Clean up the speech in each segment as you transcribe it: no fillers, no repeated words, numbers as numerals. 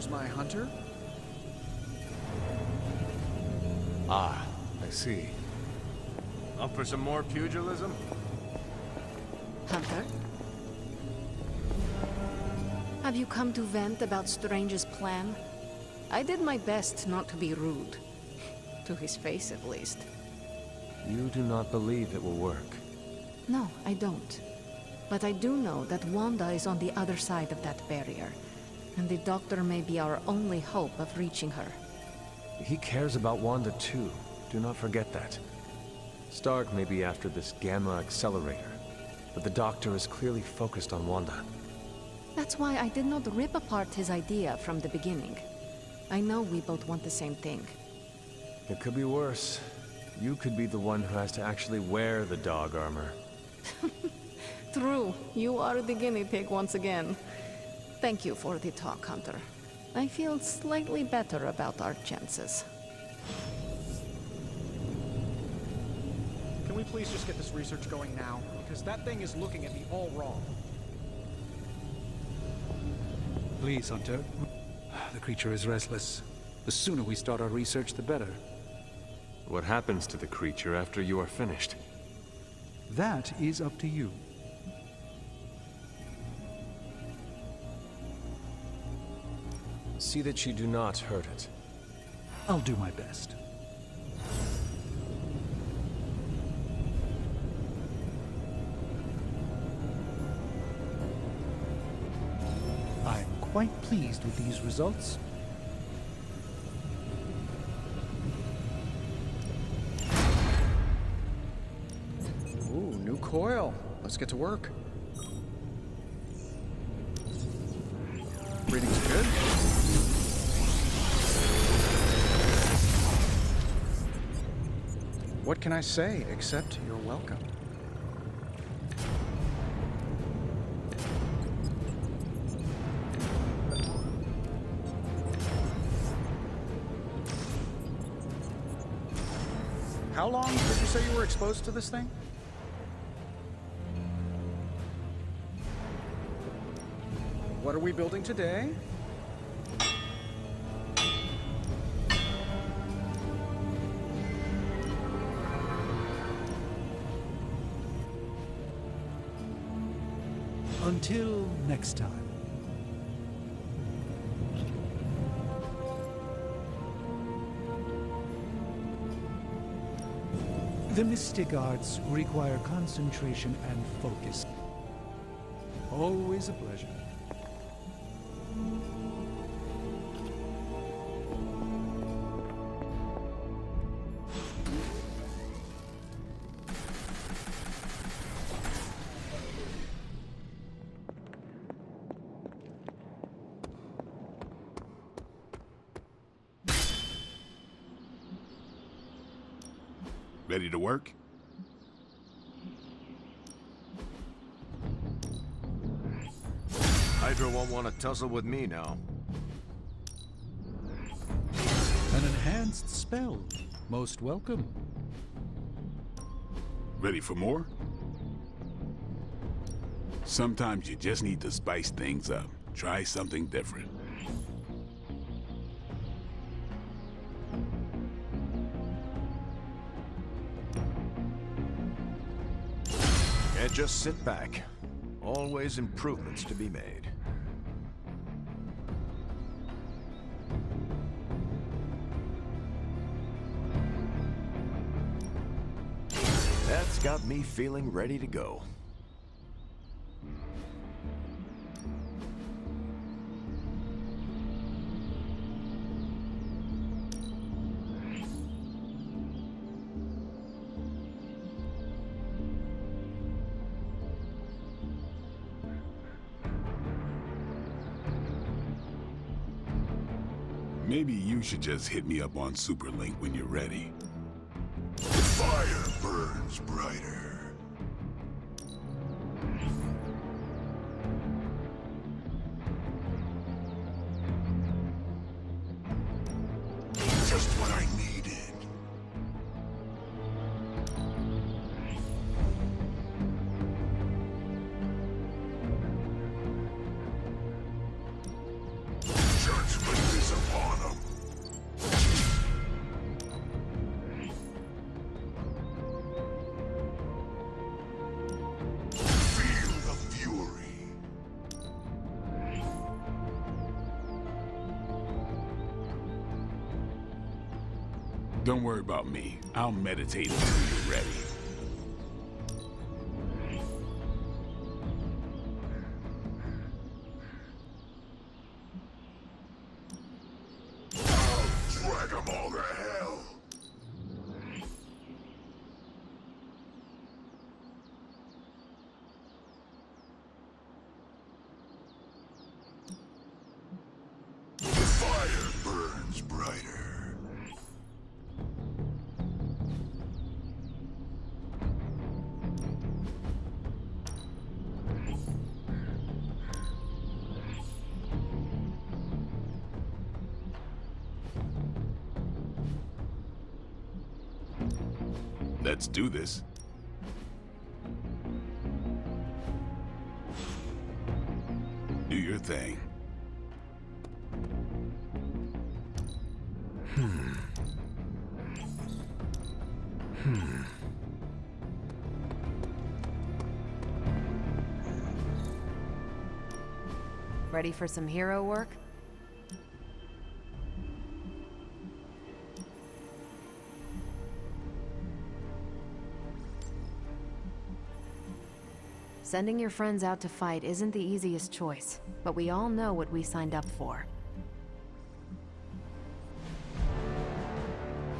there's my hunter. Ah, I see. Up for some more pugilism? Hunter? Have you come to vent about Strange's plan? I did my best not to be rude. To his face, at least. You do not believe it will work. No, I don't. But I do know that Wanda is on the other side of that barrier, and the Doctor may be our only hope of reaching her. He cares about Wanda too. Do not forget that. Stark may be after this Gamma Accelerator, but the Doctor is clearly focused on Wanda. That's why I did not rip apart his idea from the beginning. I know we both want the same thing. It could be worse. You could be the one who has to actually wear the dog armor. True, you are the guinea pig once again. Thank you for the talk, Hunter. I feel slightly better about our chances. Can we please just get this research going now? Because that thing is looking at me all wrong. Please, Hunter. The creature is restless. The sooner we start our research, the better. What happens to the creature after you are finished? That is up to you. See that you do not hurt it. I'll do my best. I'm quite pleased with these results. Ooh, new coil. Let's get to work. Reading's good. What can I say except you're welcome? How long did you say you were exposed to this thing? What are we building today? Until next time. The mystic arts require concentration and focus. Always a pleasure. Ready to work? Hydra won't want to tussle with me now. An enhanced spell. Most welcome. Ready for more? Sometimes you just need to spice things up. Try something different. Can't just sit back. Always improvements to be made. That's got me feeling ready to go. Maybe you should just hit me up on Superlink when you're ready. The fire burns brighter. Just what I needed. Judgment Don't worry about me. I'll meditate until you're ready. I'll drag 'em all to hell. The fire burns brighter. Let's do this. Do your thing. Ready for some hero work? Sending your friends out to fight isn't the easiest choice, but we all know what we signed up for.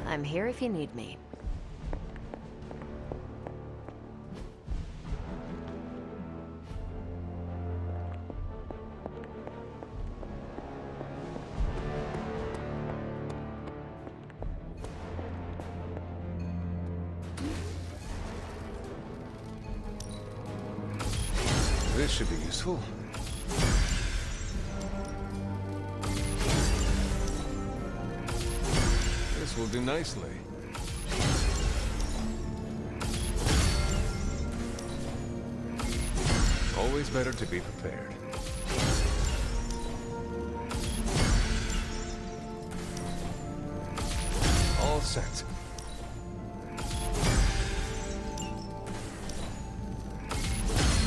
I'm here if you need me. This should be useful. This will do nicely. Always better to be prepared. All set.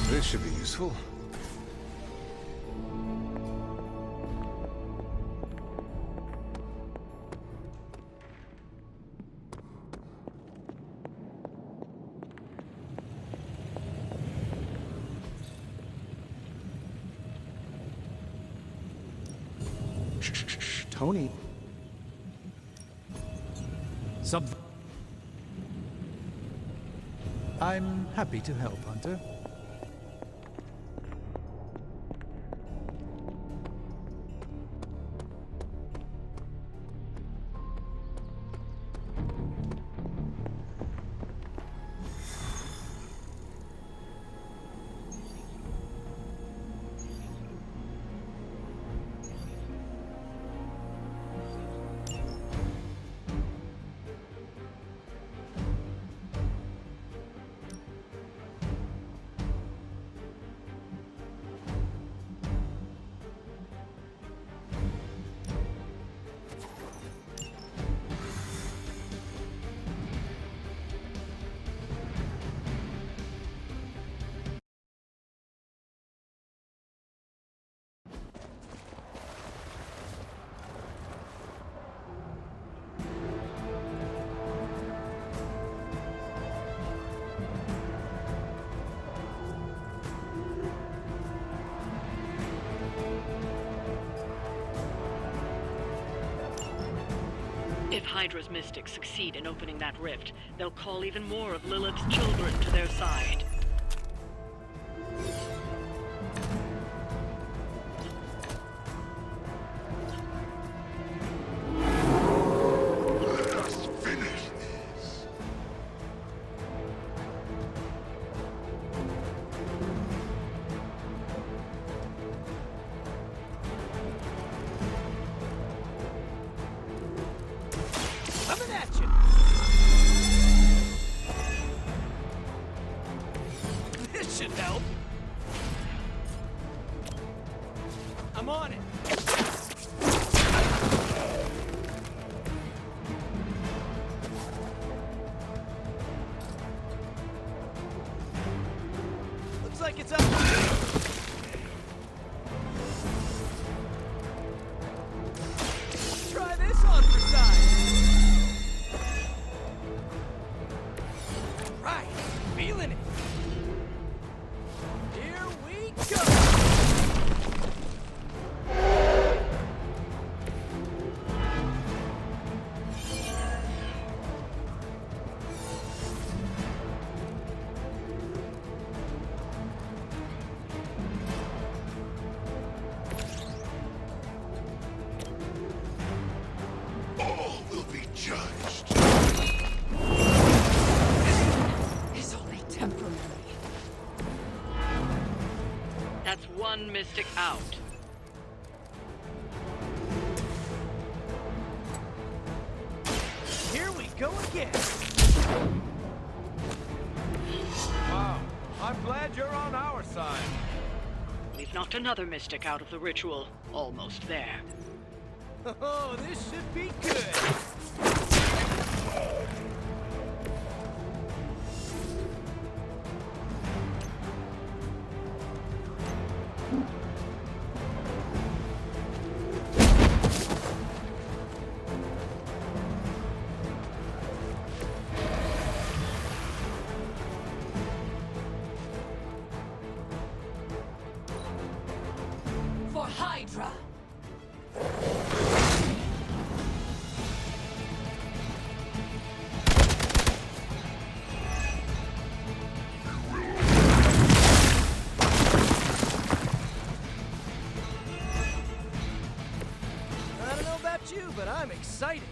This should be useful. Shh, Tony. I'm happy to help, Hunter. If Hydra's mystics succeed in opening that rift, they'll call even more of Lilith's children to their side. Let us finish this. Coming at you! This should help. I'm on it. Looks like it's up. Try this on for size. one Mystic out. Here we go again. Wow, I'm glad you're on our side. We've knocked another Mystic out of the ritual. Almost there. Oh, this should be good. For Hydra! I don't know about you, but I'm excited.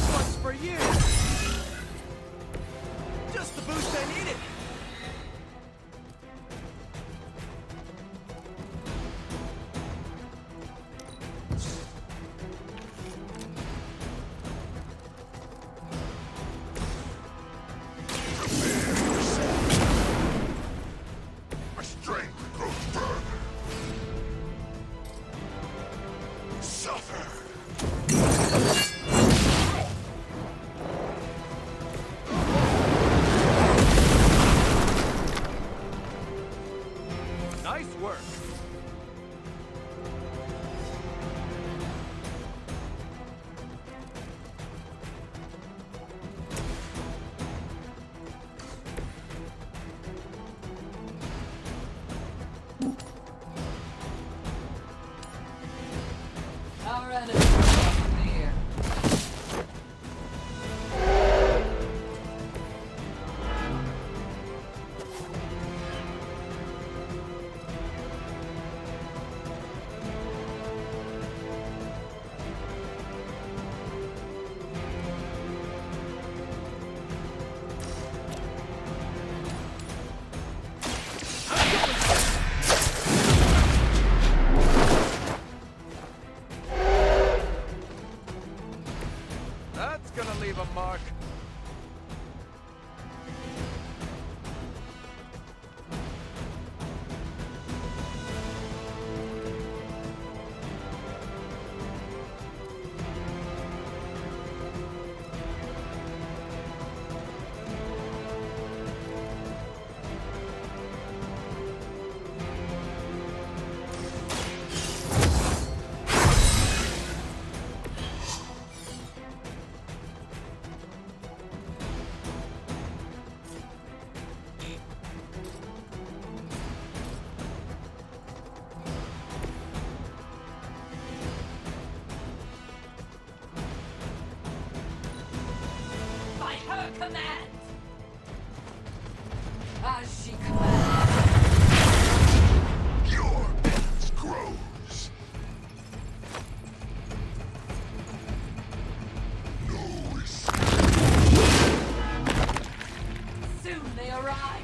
What's for you? Just the boost I needed. My strength grows further. Suffer. Nice work. Our enemies are near. That's gonna leave a mark. By her command! As she commands. Your penance grows. No escape. Soon they arrive.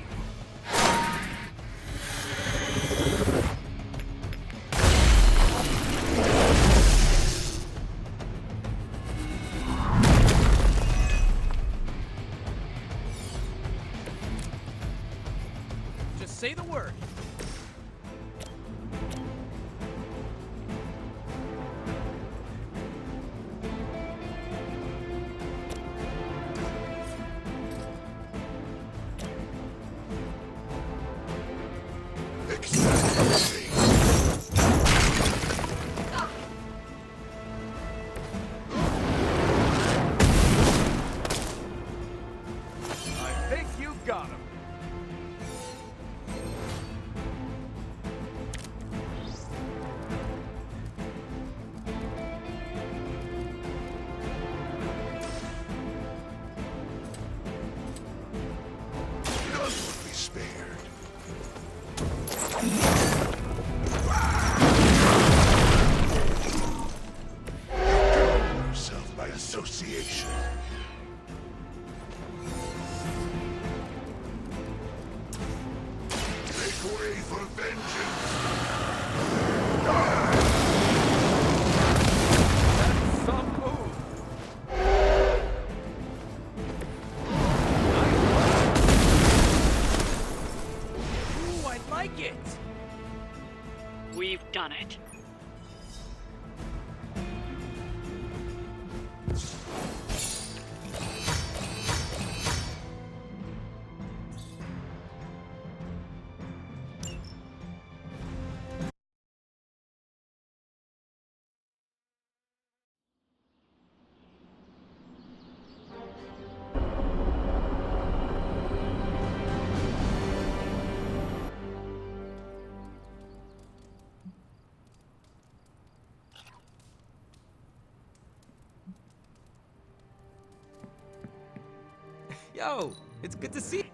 Yo, it's good to see.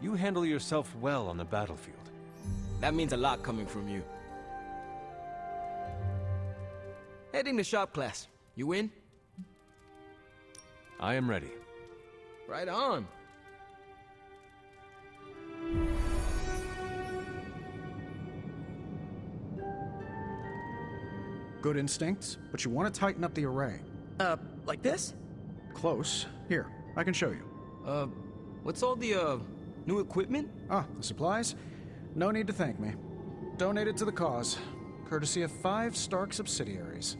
You handle yourself well on the battlefield. That means a lot coming from you. Heading to shop class. You in? I am ready. Right on. Good instincts, but you want to tighten up the array. Like this? Close. Here, I can show you. What's all the, new equipment? Ah, the supplies? No need to thank me. Donated to the cause, courtesy of 5 Stark subsidiaries.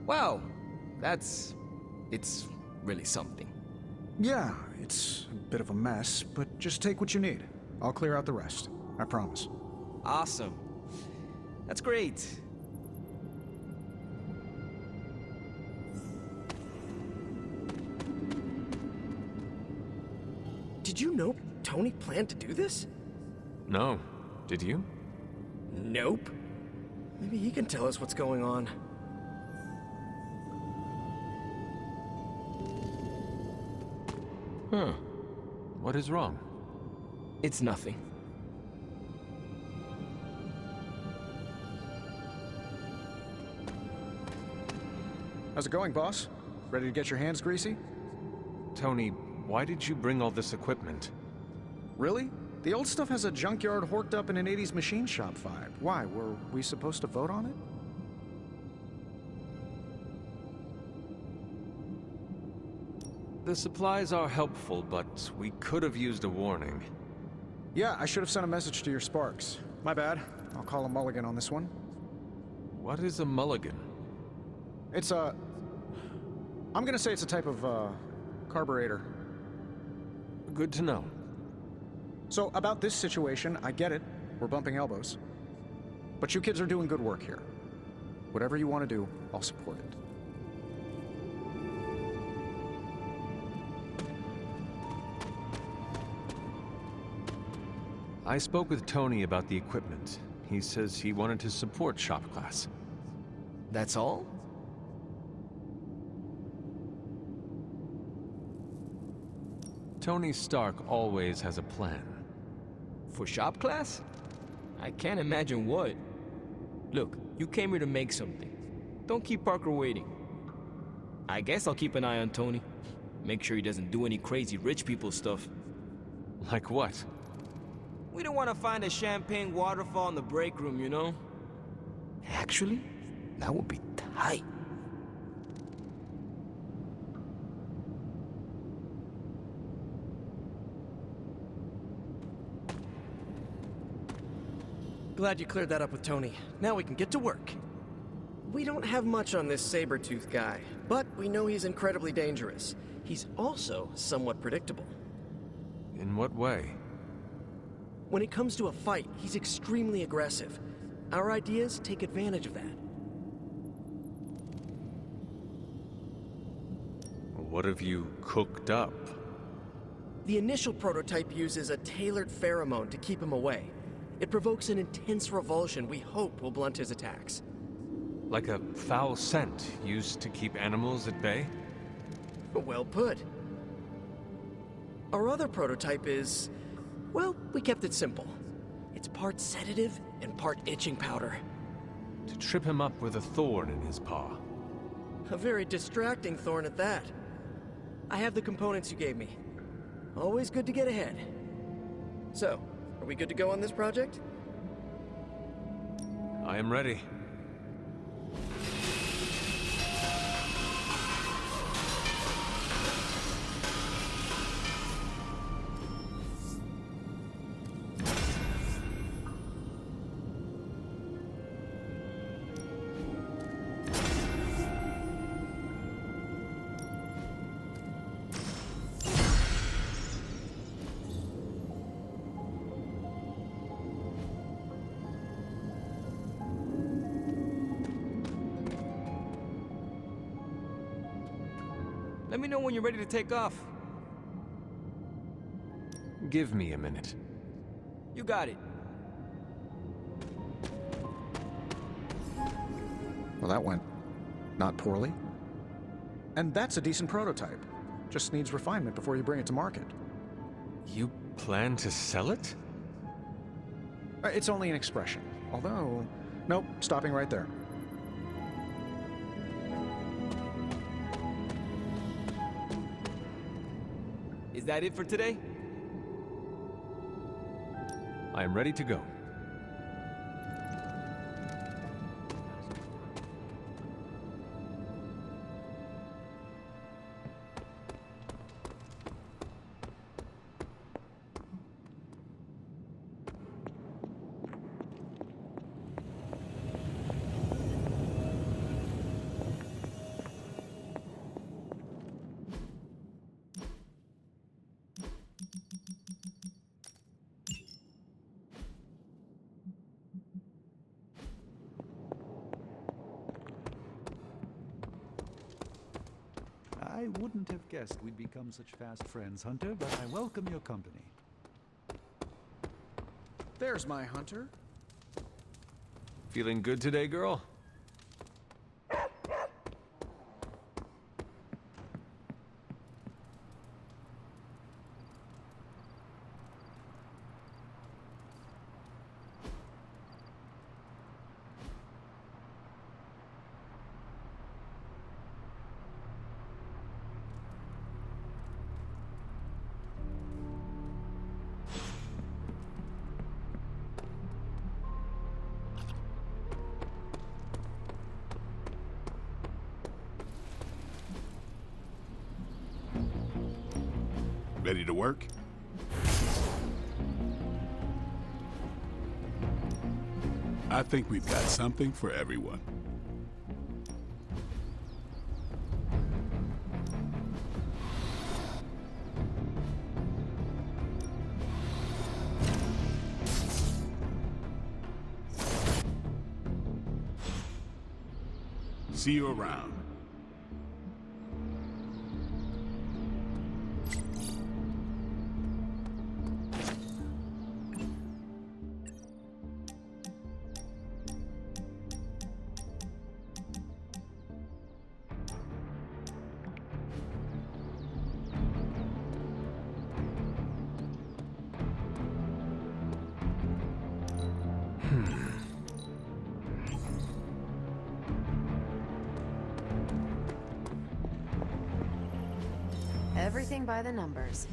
Wow. It's really something. Yeah, it's a bit of a mess, but just take what you need. I'll clear out the rest. I promise. Awesome. That's great. Did you know Tony planned to do this? No. Did you? Nope. Maybe he can tell us what's going on. Huh. What is wrong? It's nothing. How's it going, boss? Ready to get your hands greasy? Tony, why did you bring all this equipment? Really? The old stuff has a junkyard horked up in an 80s machine shop vibe. Why, were we supposed to vote on it? The supplies are helpful, but we could have used a warning. Yeah, I should have sent a message to your Sparks. My bad. I'll call a mulligan on this one. What is a mulligan? It's a... I'm gonna say it's a type of, carburetor. Good to know. So, about this situation, I get it. We're bumping elbows. But you kids are doing good work here. Whatever you want to do, I'll support it. I spoke with Tony about the equipment. He says he wanted to support shop class. That's all? Tony Stark always has a plan. For shop class? I can't imagine what. Look, you came here to make something. Don't keep Parker waiting. I guess I'll keep an eye on Tony. Make sure he doesn't do any crazy rich people stuff. Like what? We don't want to find a champagne waterfall in the break room, you know? Actually, that would be tight. Glad you cleared that up with Tony. Now we can get to work. We don't have much on this saber-tooth guy, but we know he's incredibly dangerous. He's also somewhat predictable. In what way? When it comes to a fight, he's extremely aggressive. Our ideas take advantage of that. What have you cooked up? The initial prototype uses a tailored pheromone to keep him away. It provokes an intense revulsion we hope will blunt his attacks. Like a foul scent used to keep animals at bay? Well put. Our other prototype is... well, we kept it simple. It's part sedative and part itching powder. To trip him up with a thorn in his paw. A very distracting thorn at that. I have the components you gave me. Always good to get ahead. So, are we good to go on this project? I am ready. Let me know when you're ready to take off. Give me a minute. You got it. Well, that went not poorly. And that's a decent prototype. Just needs refinement before you bring it to market. You plan to sell it? It's only an expression. Although, nope, stopping right there. Is that it for today? I am ready to go. I wouldn't have guessed we'd become such fast friends, Hunter, but I welcome your company. There's my hunter. Feeling good today, girl? Ready to work? I think we've got something for everyone. See you around. Everything by the numbers.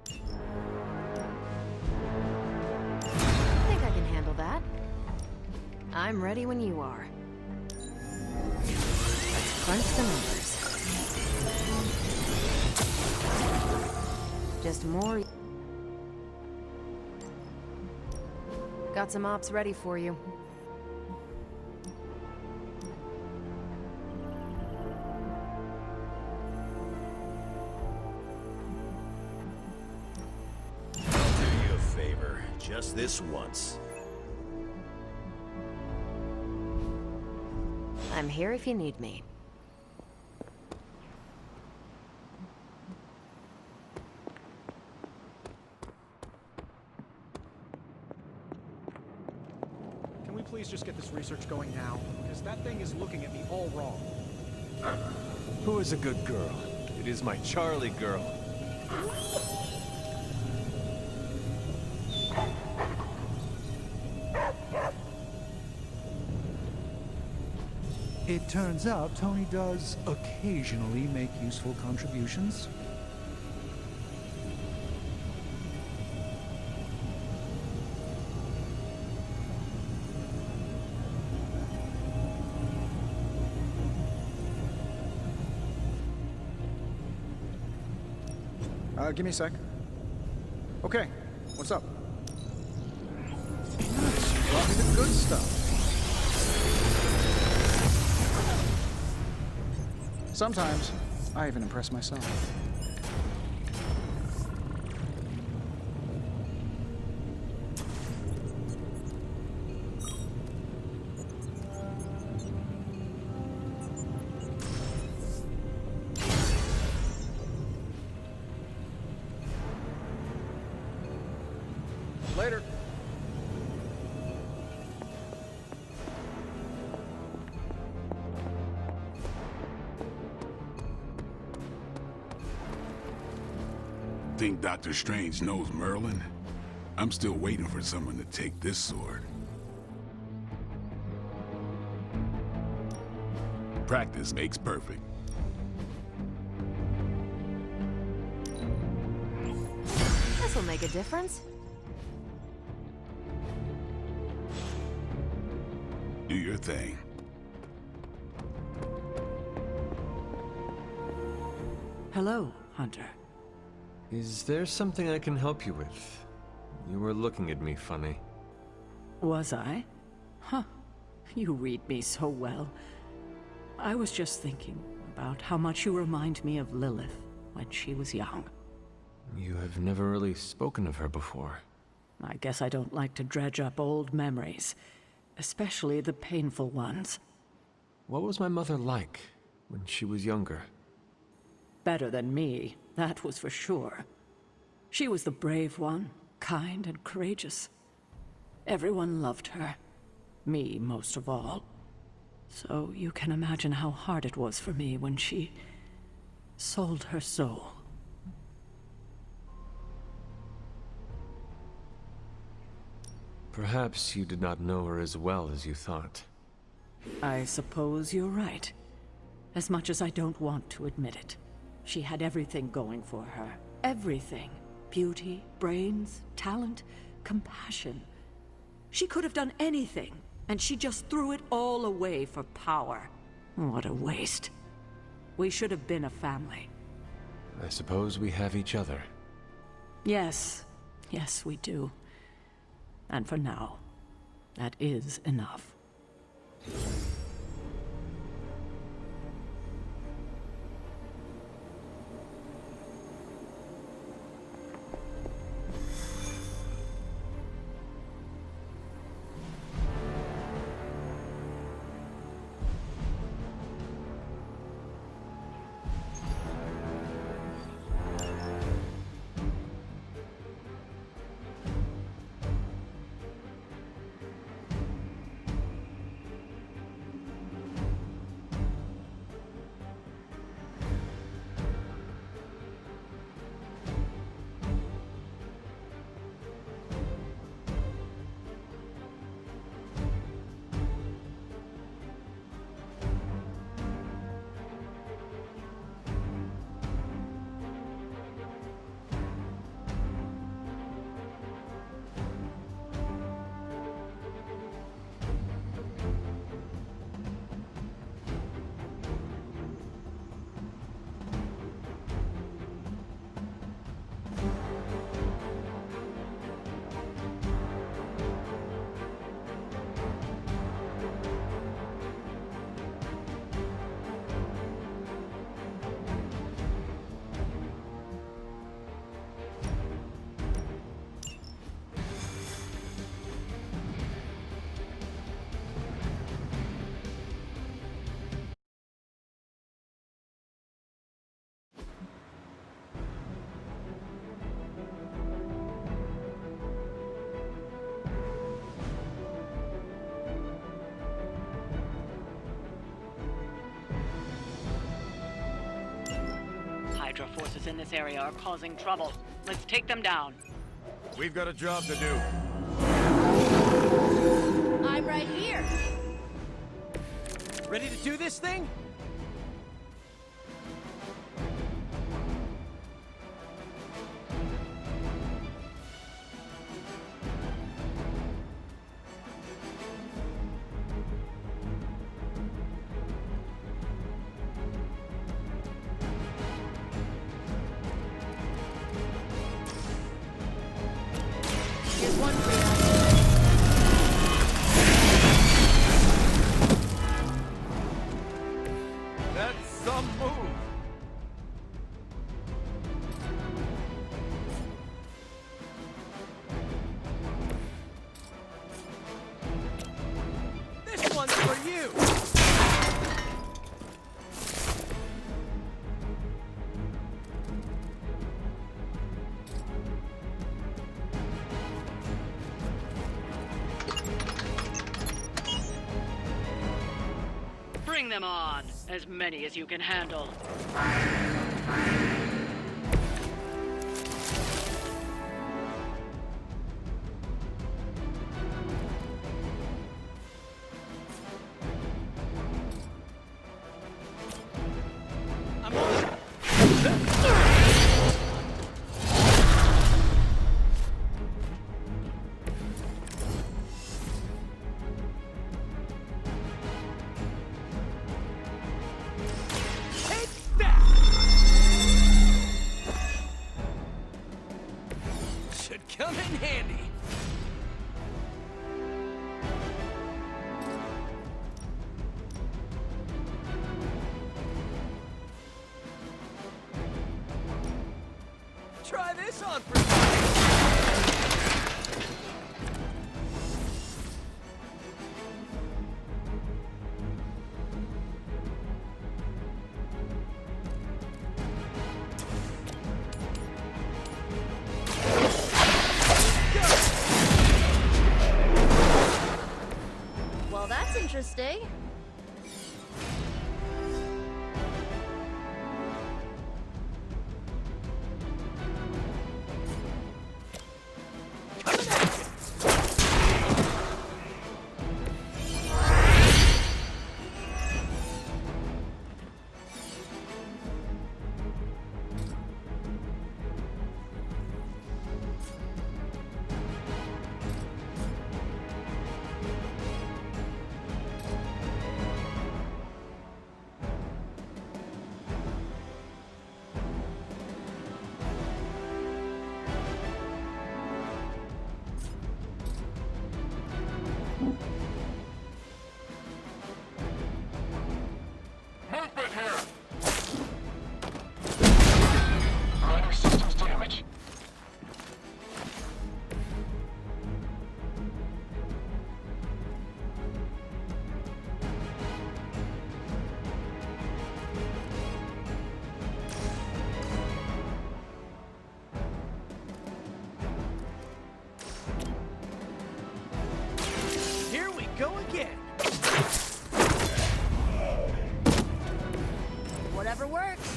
I think I can handle that. I'm ready when you are. Let's crunch the numbers. Just more. Got some ops ready for you. Just this once. I'm here if you need me. Can we please just get this research going now? Because that thing is looking at me all wrong. Who is a good girl? It is my Charlie girl. It turns out Tony does occasionally make useful contributions. Give me a sec. Okay, what's up? Nice, you brought me the good stuff. Sometimes, I even impress myself. Later. Think Dr. Strange knows Merlin? I'm still waiting for someone to take this sword. Practice makes perfect. This'll make a difference. Do your thing. Hello, Hunter. Is there something I can help you with? You were looking at me funny. Was I? Huh. You read me so well. I was just thinking about how much you remind me of Lilith when she was young. You have never really spoken of her before. I guess I don't like to dredge up old memories, especially the painful ones. What was my mother like when she was younger? Better than me, that was for sure. She was the brave one, kind and courageous. Everyone loved her. Me most of all. So you can imagine how hard it was for me when she sold her soul. Perhaps you did not know her as well as you thought. I suppose you're right. As much as I don't want to admit it. She had everything going for her. Everything. Beauty, brains, talent, compassion. She could have done anything, and she just threw it all away for power. What a waste. We should have been a family. I suppose we have each other. Yes. Yes, we do. And for now, that is enough. Hydra forces in this area are causing trouble. Let's take them down. We've got a job to do. I'm right here. Ready to do this thing? Here's one for you. That's some move. This one's for you! Bring them on! As many as you can handle. this on for size. Well, that's interesting. Movement here! Minor systems damage. Here we go again. Whatever works.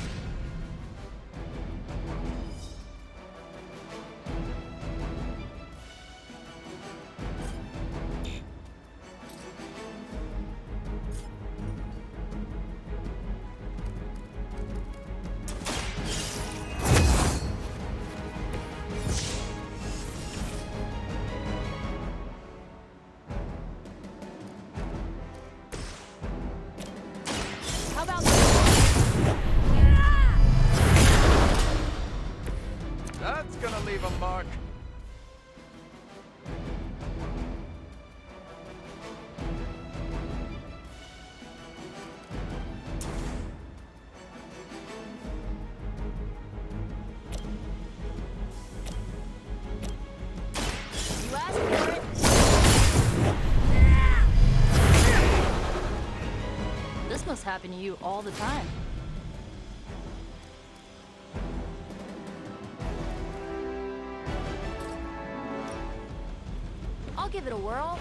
How about That's gonna leave a mark. you asked for it? This must happen to you all the time. I'll give it a whirl.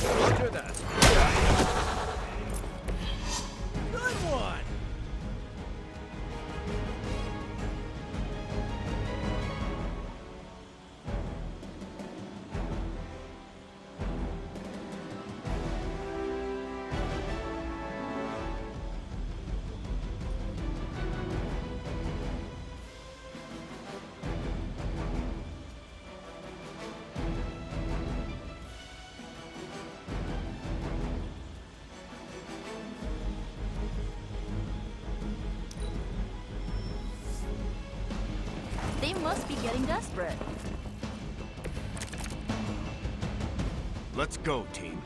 Roger that. Good one. They must be getting desperate. Let's go, team.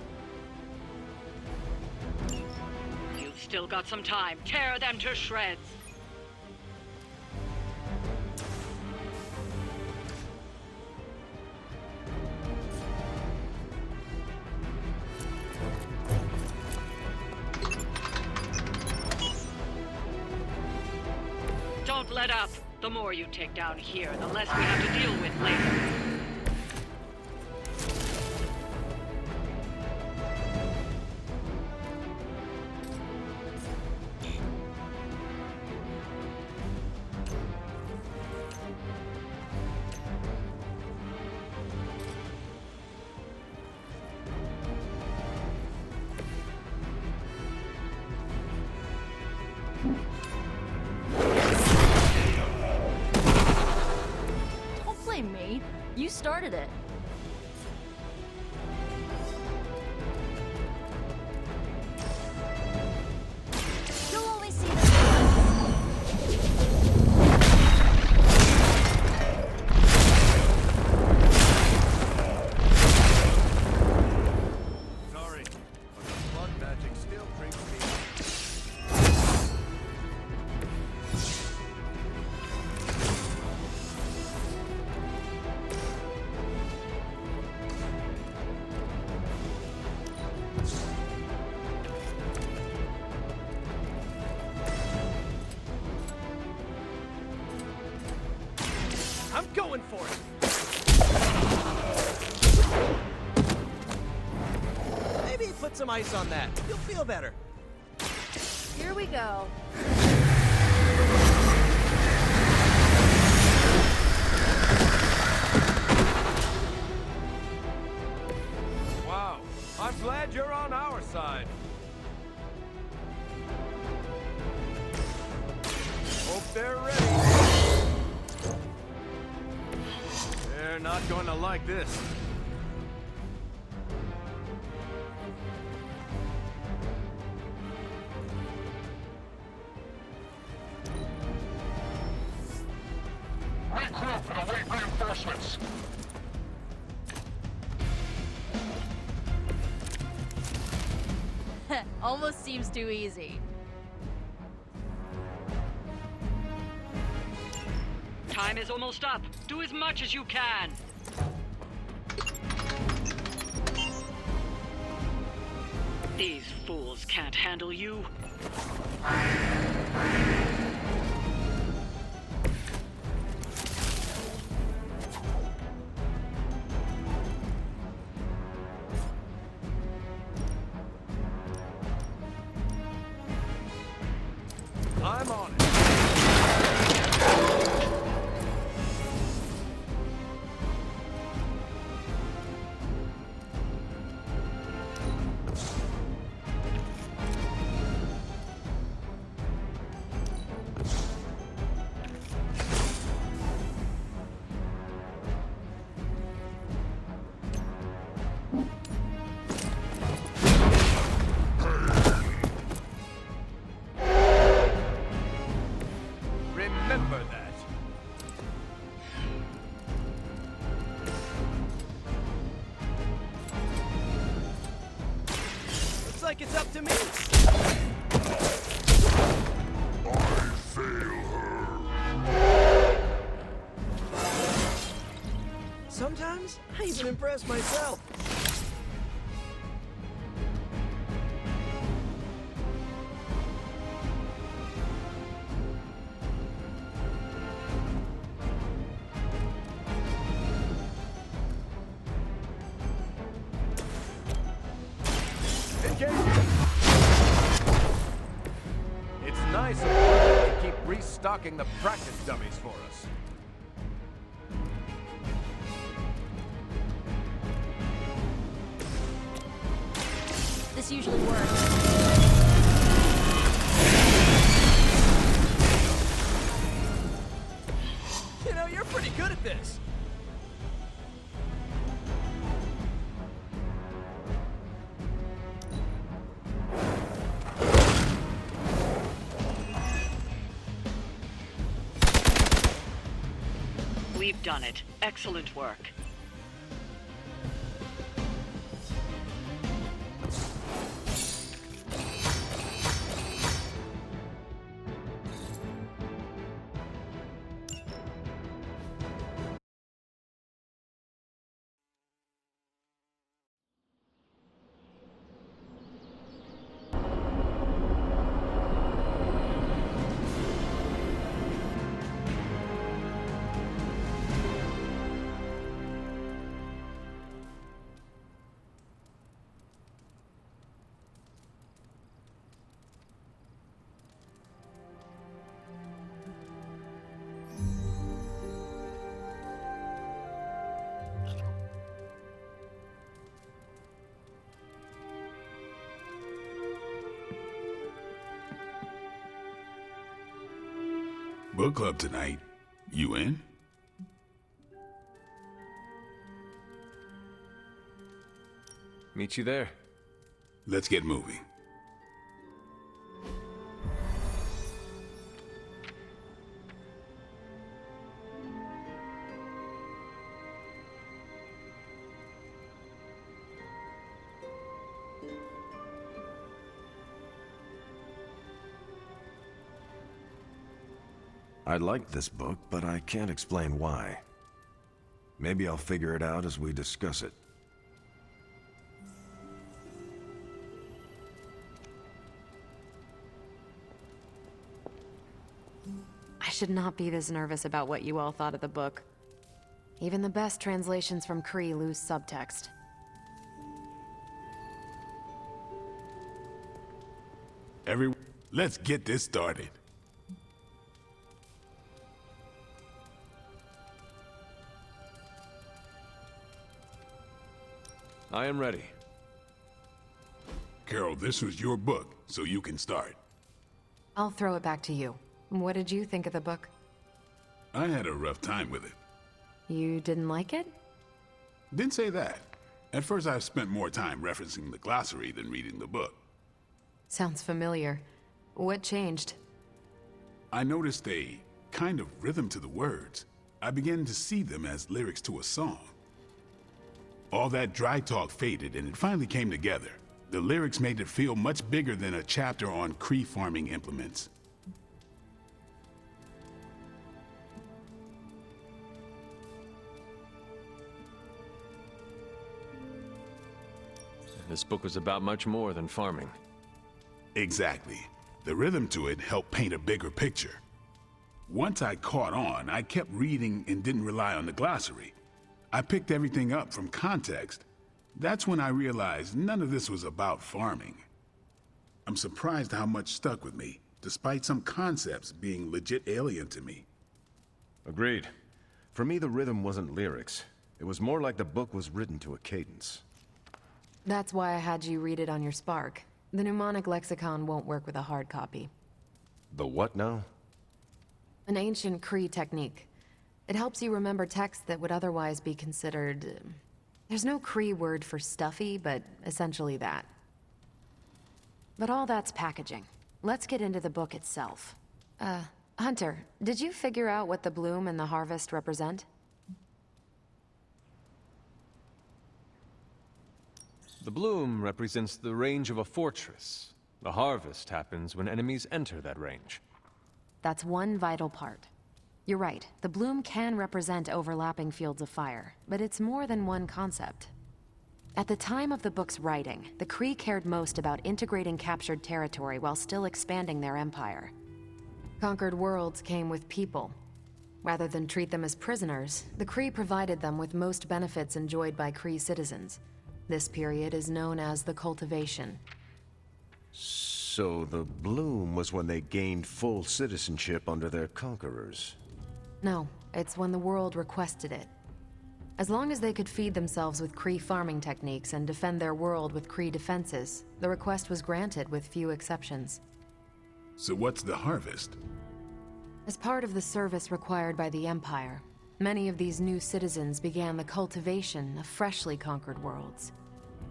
You've still got some time. Tear them to shreds. Don't let up. The more you take down here, the less we have to deal with later. Don't blame me. You started it. You'll only see this once. I'm going for it. Maybe put some ice on that. You'll feel better. Here we go. Wow, I'm glad you're on our side. Hope they're ready. They're not going to like this. Regroup and await reinforcements. Almost seems too easy. Time is almost up. Do as much as you can. These fools can't handle you. I'm on it. Remember that. Looks like it's up to me. I fail her. Sometimes I even impress myself. It's nice of you to keep restocking the practice dummies for us. This usually works. You know, you're pretty good at this. We've done it. Excellent work. Book club tonight. You in? Meet you there. Let's get moving. I like this book, but I can't explain why. Maybe I'll figure it out as we discuss it. I should not be this nervous about what you all thought of the book. Even the best translations from Kree lose subtext. Let's get this started. I am ready. Carol, this was your book, so you can start. I'll throw it back to you. What did you think of the book? I had a rough time with it. You didn't like it? Didn't say that. At first, I spent more time referencing the glossary than reading the book. Sounds familiar. What changed? I noticed a kind of rhythm to the words. I began to see them as lyrics to a song. All that dry talk faded, and it finally came together. The lyrics made it feel much bigger than a chapter on Kree farming implements. This book was about much more than farming. Exactly. The rhythm to it helped paint a bigger picture. Once I caught on, I kept reading and didn't rely on the glossary. I picked everything up from context. That's when I realized none of this was about farming. I'm surprised how much stuck with me, despite some concepts being legit alien to me. Agreed. For me, the rhythm wasn't lyrics. It was more like the book was written to a cadence. That's why I had you read it on your Spark. The mnemonic lexicon won't work with a hard copy. The what now? An ancient Kree technique. It helps you remember text that would otherwise be considered... There's no Kree word for stuffy, but essentially that. But all that's packaging. Let's get into the book itself. Hunter, did you figure out what the bloom and the harvest represent? The bloom represents the range of a fortress. The harvest happens when enemies enter that range. That's one vital part. You're right, the bloom can represent overlapping fields of fire, but it's more than one concept. At the time of the book's writing, the Kree cared most about integrating captured territory while still expanding their empire. Conquered worlds came with people. Rather than treat them as prisoners, the Kree provided them with most benefits enjoyed by Kree citizens. This period is known as the Cultivation. So the bloom was when they gained full citizenship under their conquerors. No, it's when the world requested it. As long as they could feed themselves with Kree farming techniques and defend their world with Kree defenses, the request was granted with few exceptions. So what's the harvest? As part of the service required by the Empire, many of these new citizens began the cultivation of freshly conquered worlds.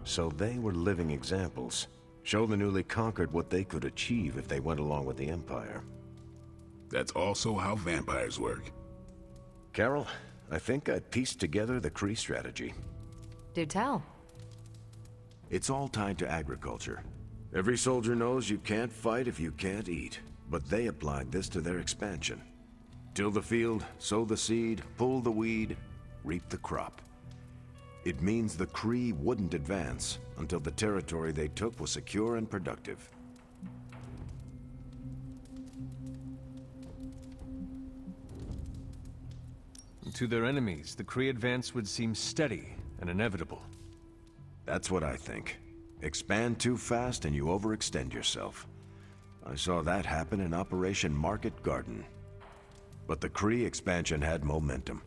So they were living examples. Show the newly conquered what they could achieve if they went along with the Empire. That's also how vampires work. Carol, I think I pieced together the Kree strategy. Do tell. It's all tied to agriculture. Every soldier knows you can't fight if you can't eat, but they applied this to their expansion. Till the field, sow the seed, pull the weed, reap the crop. It means the Kree wouldn't advance until the territory they took was secure and productive. To their enemies, the Kree advance would seem steady and inevitable. That's what I think. Expand too fast and you overextend yourself. I saw that happen in Operation Market Garden. But the Kree expansion had momentum.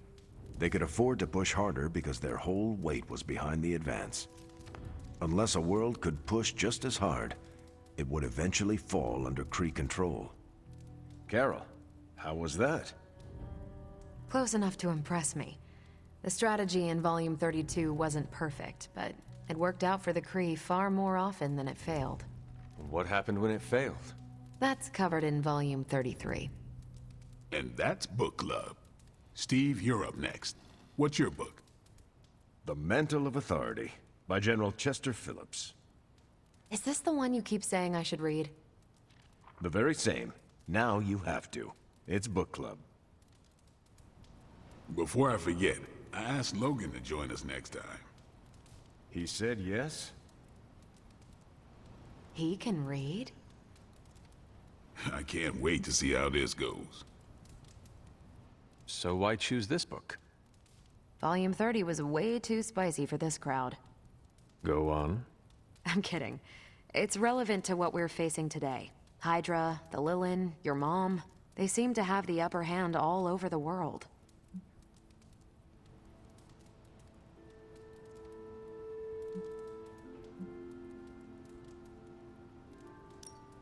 They could afford to push harder because their whole weight was behind the advance. Unless a world could push just as hard, it would eventually fall under Kree control. Carol, how was that? Close enough to impress me. The strategy in Volume 32 wasn't perfect, but it worked out for the Kree far more often than it failed. What happened when it failed? That's covered in Volume 33. And that's Book Club. Steve, you're up next. What's your book? The Mantle of Authority, by General Chester Phillips. Is this the one you keep saying I should read? The very same. Now you have to. It's Book Club. Before I forget, I asked Logan to join us next time. He said yes? He can read? I can't wait to see how this goes. So why choose this book? Volume 30 was way too spicy for this crowd. Go on. I'm kidding. It's relevant to what we're facing today. Hydra, the Lilin, your mom, they seem to have the upper hand all over the world.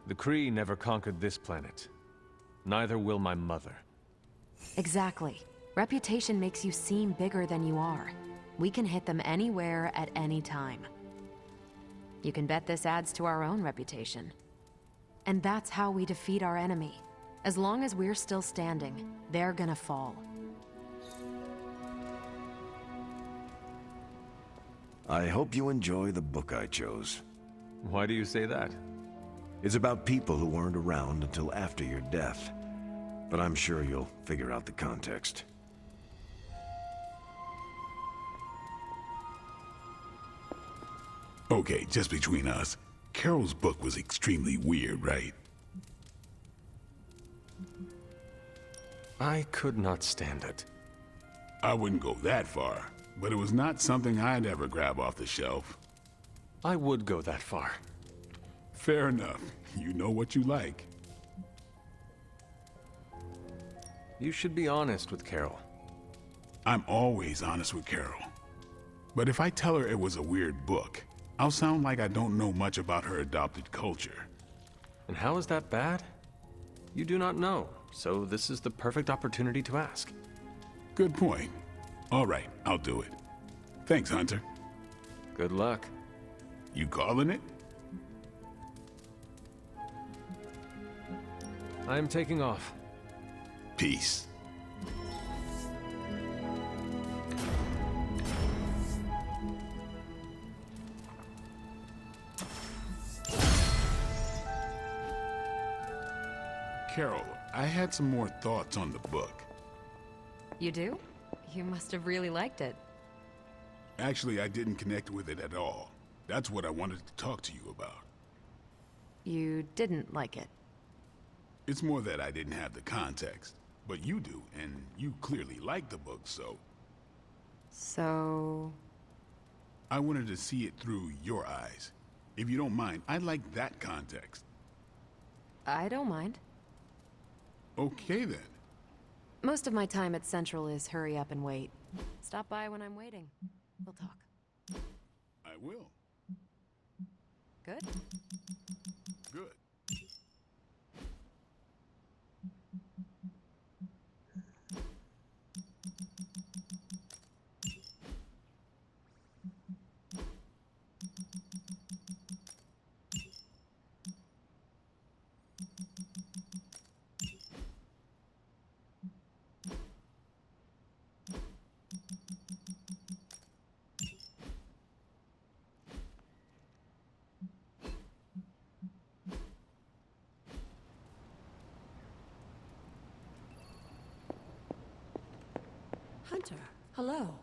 The Kree never conquered this planet. Neither will my mother. Exactly. Reputation makes you seem bigger than you are. We can hit them anywhere at any time. You can bet this adds to our own reputation. And that's how we defeat our enemy. As long as we're still standing, they're gonna fall. I hope you enjoy the book I chose. Why do you say that? It's about people who weren't around until after your death. But I'm sure you'll figure out the context. Okay, just between us. Carol's book was extremely weird, right? I could not stand it. I wouldn't go that far, but it was not something I'd ever grab off the shelf. I would go that far. Fair enough. You know what you like. You should be honest with Carol. I'm always honest with Carol. But if I tell her it was a weird book, I'll sound like I don't know much about her adopted culture. And how is that bad? You do not know, so this is the perfect opportunity to ask. Good point. All right, I'll do it. Thanks, Hunter. Good luck. You calling it? I am taking off. Peace. Carol, I had some more thoughts on the book. You do? You must have really liked it. Actually, I didn't connect with it at all. That's what I wanted to talk to you about. You didn't like it. It's more that I didn't have the context. But you do, and you clearly like the book, so... So... I wanted to see it through your eyes. If you don't mind, I'd like that context. I don't mind. Okay, then. Most of my time at Central is hurry up and wait. Stop by when I'm waiting. We'll talk. I will. Good? Good. Hunter, hello.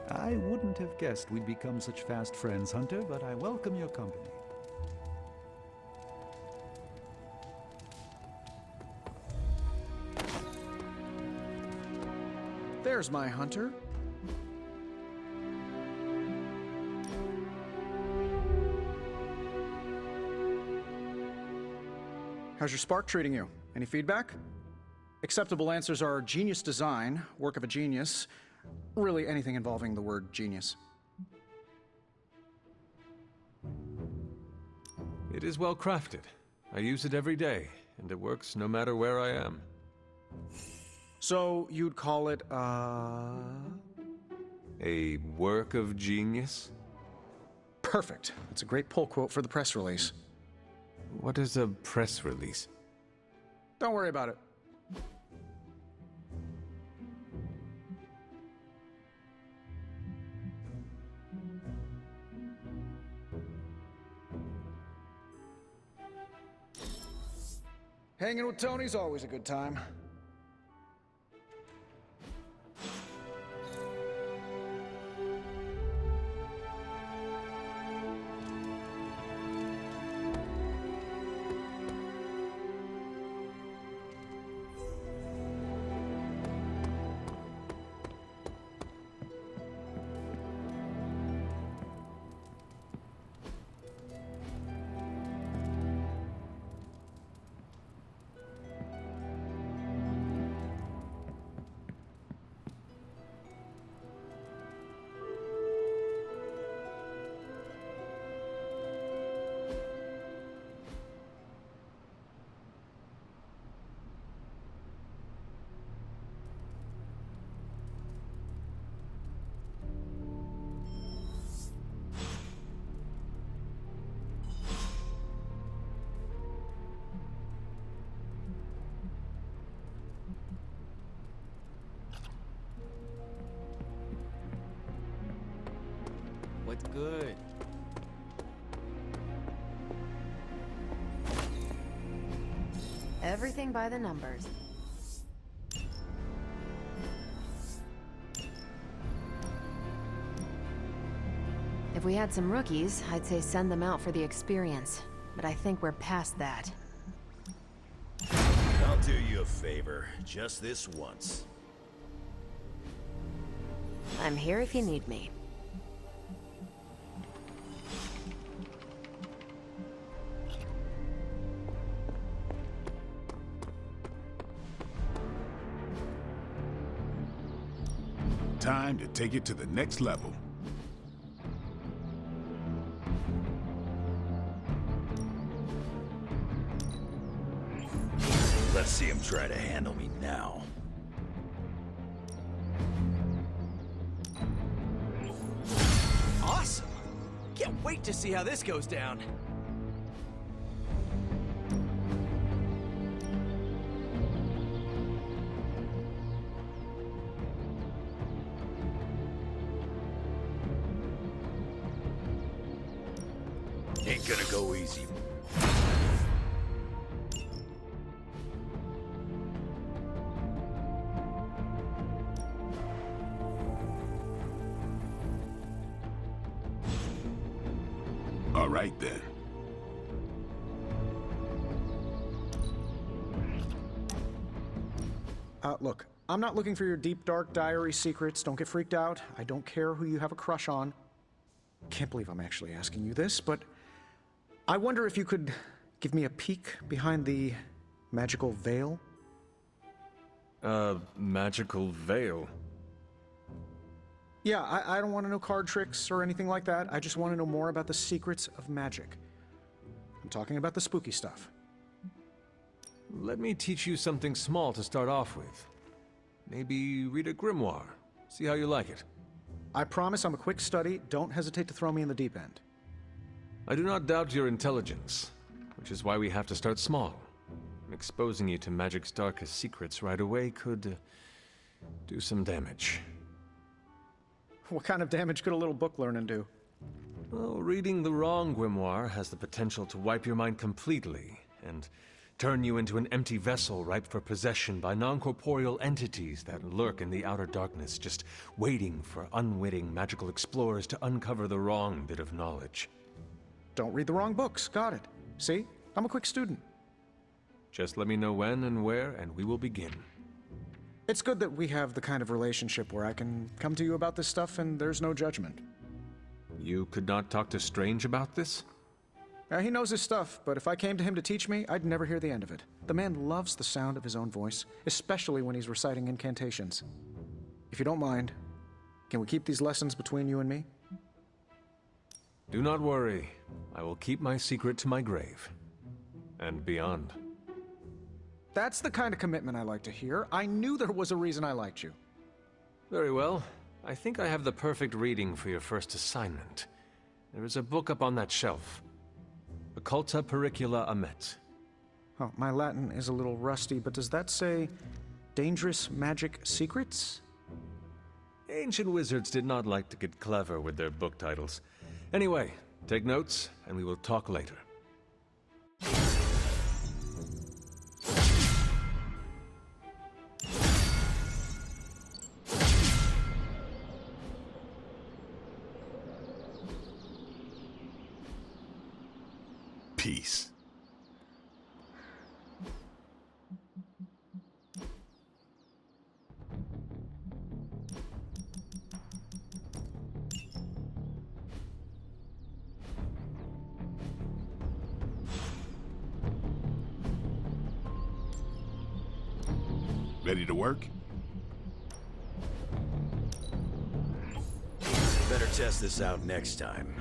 I wouldn't have guessed we'd become such fast friends, Hunter, but I welcome your company. There's my Hunter. How's your spark treating you? Any feedback? Acceptable answers are genius design, work of a genius, really anything involving the word genius. It is well crafted. I use it every day, and it works no matter where I am. So you'd call it, A work of genius? Perfect. It's a great pull quote for the press release. What is a press release? Don't worry about it. Hanging with Tony's always a good time. What's good? Everything by the numbers. If we had some rookies, I'd say send them out for the experience. But I think we're past that. I'll do you a favor, just this once. I'm here if you need me. Time to take it to the next level. Let's see him try to handle me now. Awesome! Can't wait to see how this goes down. Ain't gonna go easy. All right then. Look, I'm not looking for your deep, dark diary secrets. Don't get freaked out. I don't care who you have a crush on. Can't believe I'm actually asking you this, but I wonder if you could give me a peek behind the magical veil? Magical veil? Yeah, I don't want to know card tricks or anything like that. I just want to know more about the secrets of magic. I'm talking about the spooky stuff. Let me teach you something small to start off with. Maybe read a grimoire. See how you like it. I promise I'm a quick study. Don't hesitate to throw me in the deep end. I do not doubt your intelligence, which is why we have to start small. Exposing you to magic's darkest secrets right away could do some damage. What kind of damage could a little book learning do? Well, reading the wrong grimoire has the potential to wipe your mind completely and turn you into an empty vessel ripe for possession by non-corporeal entities that lurk in the outer darkness, just waiting for unwitting magical explorers to uncover the wrong bit of knowledge. Don't read the wrong books. Got it. See? I'm a quick student. Just let me know when and where, and we will begin. It's good that we have the kind of relationship where I can come to you about this stuff and there's no judgment. You could not talk to Strange about this? He knows his stuff, but if I came to him to teach me, I'd never hear the end of it. The man loves the sound of his own voice, especially when he's reciting incantations. If you don't mind, can we keep these lessons between you and me? Do not worry. I will keep my secret to my grave. And beyond. That's the kind of commitment I like to hear. I knew there was a reason I liked you. Very well. I think I have the perfect reading for your first assignment. There is a book up on that shelf. Occulta Pericula Amet. Oh, my Latin is a little rusty, but does that say dangerous magic secrets? Ancient wizards did not like to get clever with their book titles. Anyway, take notes, and we will talk later. peace. Ready to work? Better test this out next time.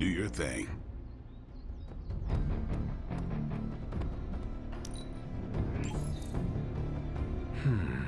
Do your thing.